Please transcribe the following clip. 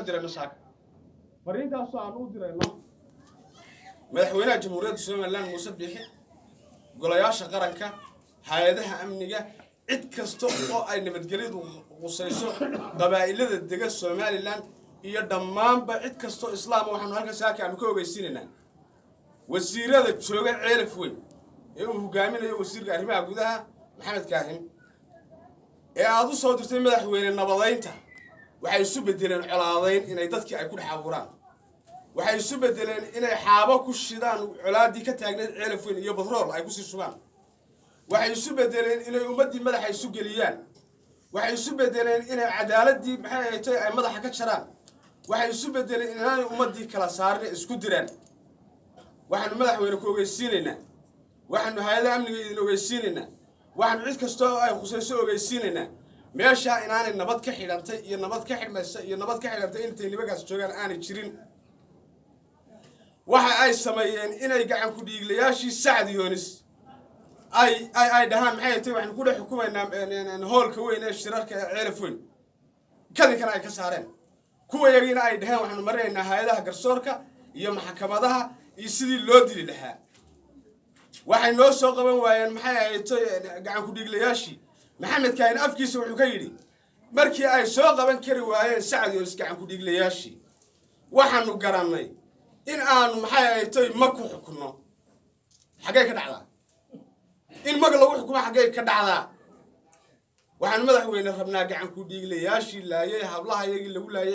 dirayno saaka fariintaasoo aan u dirayno madaxweynaha jamhuuriyadda Soomaaliland Muuse Biixi golayaasha qaranka hay'adaha amniga cid kasta oo ay nabadgelyadu qusayso qabaa'ilada degan Soomaaliland iyo dhammaanba cid kasta islaam waxaanu halka saaka aan ka ogeysiinaynaa wasiirada jooga ceelaf weyn ee uu hogaaminayo wasiirka arrimaha gudaha Maxamed Kaahin ee aad u soo dirtay madaxweyne nabadeynta waxay isu bedeleen colaadayn inay dadkii ay ku dhaxaburaan waxay isu bedeleen inay xaabo ku shidaan colaadii ka taagneed ceelaf weyn iyo badrool ay ku sii sugaan waxay isu bedeleen inay ummadii madaxa isu geliyaan waxay isu bedeleen inay cadaaladii maxay ahayd ay madaxa ka jaraan waxay isu bedeleen inay ummadii kala saarnay isku diraan waxaanu madaxweyne ku ogeysiinaynaa waxaanu hay'adaha amniga idin ogeysiinaynaa waxaanu cid kasta oo ay khusayso ogeysiinaynaa meesha inaanay nabad ka xidhantay iyo nabad ka xidhmaysa iyo nabad ka xidhantay intay nibagaas joogaan aanay jirin waxa ay sameeyeen inay gacan ku dhiiglayaashii Sacad Yoonis ay dhahaan maxay tahay waxaan ku dhex xukumaynaa hoolka weyn ee shirarka ceelaf weyn kadinkan ay ka saareen kuwa yagiina ay dhahaan waxaanu marinaynaa hay'adaha garsoorka iyo maxkamadaha iyo sidii loo dili lahaa waxay noo soo qaban waayeen maxay ahayd gacan ku dhiiglayaashii Maxamed Kaahin afkiisa wuxuu ka yiri markii ay soo qaban kari waayeen Sacad Yoonis gacan ku dhiiglayaashii waxaanu garanay in aanu maxay ahayd ma ku xukuno xagee ka dhacdaa in mag lagu xukumo xagee ka dhacdaa waxaan madaxweyne rabnaa gacan ku dhiiglayaashii laayay hablaha yagii lagu laayay